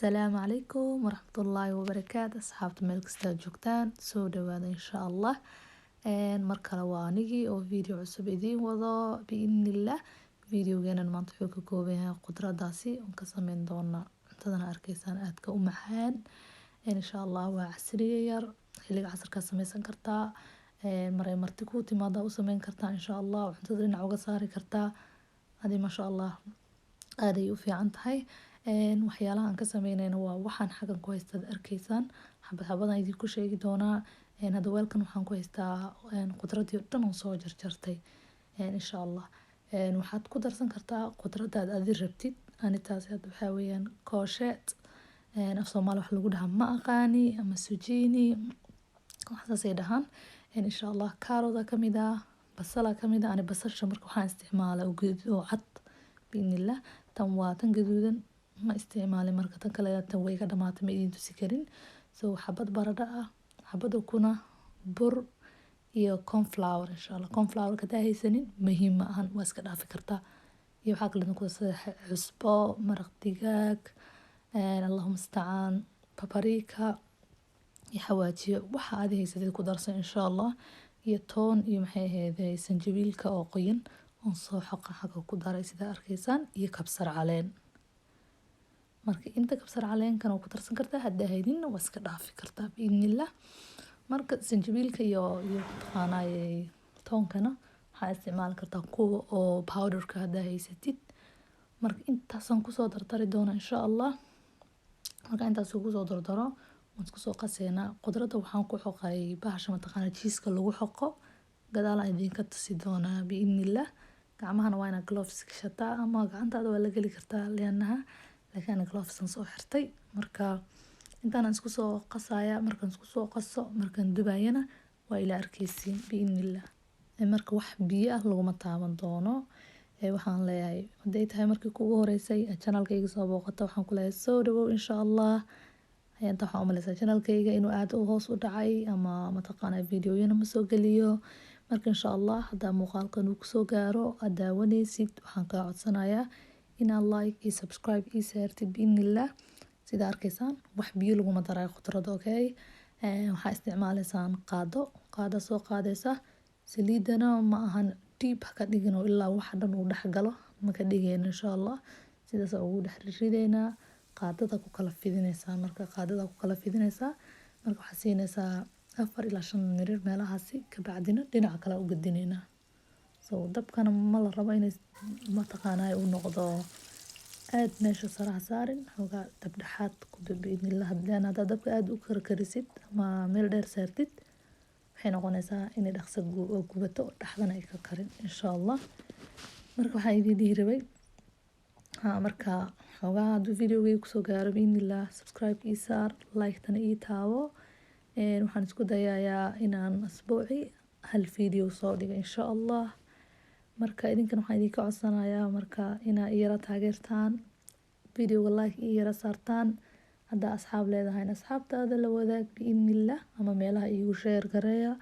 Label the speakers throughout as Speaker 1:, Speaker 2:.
Speaker 1: Asalaamu calaykum waraxmatullaahi wabarakaatu asxaabta meel kasta aad joogtaan soo dhawaada insha allah mar kale waa anigii oo video cusub idiin wado biidnillah videogeenan maanta wuxuu ka kooban yahay qudradaasi oon ka sameyn doona cuntadana arkaysaan aadka u macaan insha allah waa casriye yar xilliga casarkaa sameysan kartaa maray marti ku timaada u sameyn kartaa insha allah cuntada dhinac uga saari kartaa adi masha allah aad ay u fiican tahay waxyaalaha aan ka sameynayna waa waxaan xagan ku haystaad arkaysaan xabad xabadan idinku sheegi doonaa hadda weelkan waxaan ku haystaa qudradii oo dhan oo soo jarjartay insha allah waxaad ku darsan kartaa qudradaad adi rabtid anitaas hadda waxaa weeyaan koosheed af soomaali wax lagu dhahaa ma aqaani ama sujiini waxaasay dhahaan insha allah kaarooda kamid ah basala kamid ah ani basasha marka waxaan isticmaalaa oo cad biidnillah tan waa tan gaduudan ma isticmaalin marka tan kale tan way ka dhamaatay ma idin tusi karin so xabad baradho ah xabad ukuna bur iyo cornflour insha allah cornflour ka haysanin muhiim ma ahan waa iska dhaafi kartaa iyo waxaa kale ku sida cusbo maraq digaag allahumma musta'aan paprika iyo xawaajiyo waxa aad haysatid ku darsan insha allah iyo toon iyo maxay ahayd sanjabiilka oo qoyan oo soo xaqa ku daray sida arkaysaan iyo kabsar caleen marka inta kabsar caleenkan oo ku darsan kartaa hadda haydin waa iska dhaafi kartaa biidnillah marka sanjabiilka iyo taqaanay toonkana waxaa isticmaali kartaa kuwa oo powderka hadda haysatid marka intaasaan kusoo dardari doona insha allah marka intaas kusoo dardaro waan isku soo qaseynaa qudrada waxaan ku xoqay bahasha mataqaana jiiska lagu xoqo gadaal aan idinka tusi doonaa biidnillah gacmahana waa inaad gloves gashataa ama gacantaada waa la geli kartaa leanaha laakiin ana gloves aan soo xirtay marka intaan isku soo qasaya markaan isku soo qaso markaan dubayana waa ila arkaysiin biidnillah marka wax biyo ah laguma taaban doono waxaan leeyahay haday tahay markii kuugu horeysay channelkayga soo booqata waxaan ku leeyahay soo dhawow insha allah inta waxaan u maleysaa channelkayga inuu aad u hoos u dhacay ama mataqaanaa videoyana ma soo geliyo marka insha allah haddaa muuqaalkan uu kusoo gaaro aad daawanaysid waxaan kaa codsanayaa inaad like iyo subscribe ii saartid biidnillah sida arkaysaan wax biyo laguma daray qudrada okay waxaa isticmaalaysaan qaado soo qaadaysa saliidana ma ahan deep ka dhigin oo ilaa wax dhan uu dhex galo ma ka dhigeen insha allah sidaas ugu dhex ridaynaa qaadada ku kala fidinaysaa marka qaadada ku kala fidinaysaa marka waxaa siinaysaa 4 ilaa 5 mirir meelahaasi ka bacdina dhinaca kale u gadinaynaa so dabkana ma la rabo inay mataqaanaa uu noqdo aad meesha saraha saarin xoogaa dab dhexaad ku biidnillah hadaan hadda dabka aad u karkarisid ama meel dheer saartid waxay noqonaysaa inay dhaqso gubato dhaxdana ay ka karin insha allah marka waxaa idin dhihi rabay marka xoogaa hadduu videogay kusoo gaaro biidnillah subscribe ii saar like-tana ii taabo waxaan isku dayayaa inaan asbuuci hal video soo dhigo insha allah marka idinkan waxaan idinka codsanayaa marka inaa iyara taageertaan videoga like ii yara saartaan haddaa asxaab leedahay asxaabtaada la wadaag biidnillah ama meelaha iigu share gareeya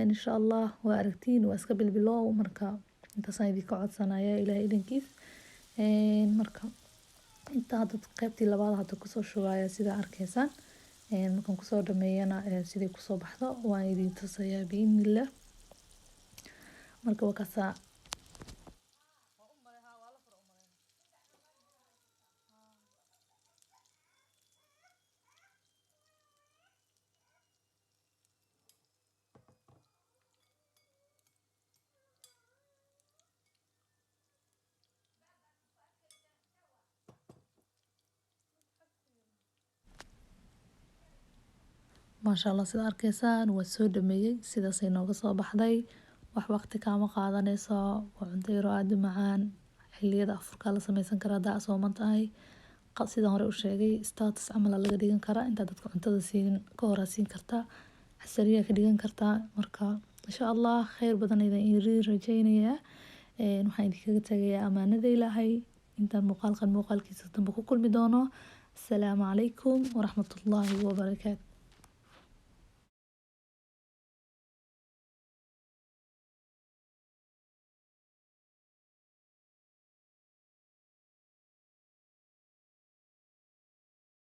Speaker 1: insha allah waa aragtiin waa iska bilbilow marka intaasaan idinka codsanaya ilaahay idinkiis marka inta hadda qaybtii labaad hadda kusoo shugaya sida arkaysaan markaan kusoo dhameeyana sidii kusoo baxdo waan idin tusayaa biidnillah marka waa kasaa maasha allah sida arkaysaan waa soo dhameeyey sidaasay nooga soo baxday wax waqti kaama qaadanayso waa cunto yaro aada u macaan xilliyada afurkaa la sameysan karaa haddaa sooman tahay sidaan hore u sheegay status camal laga dhigan karaa intaa dadka cuntada siin ka hor siin kartaa xasariya ka dhigan kartaa marka insha allah khayr badan idin rajaynayaa waxaan idinkaga tagayaa amaanada ilaahay intaan muuqaalkiisa dambe ku kulmi doono asalaamu calaykum waraxmatullaahi wabarakaatu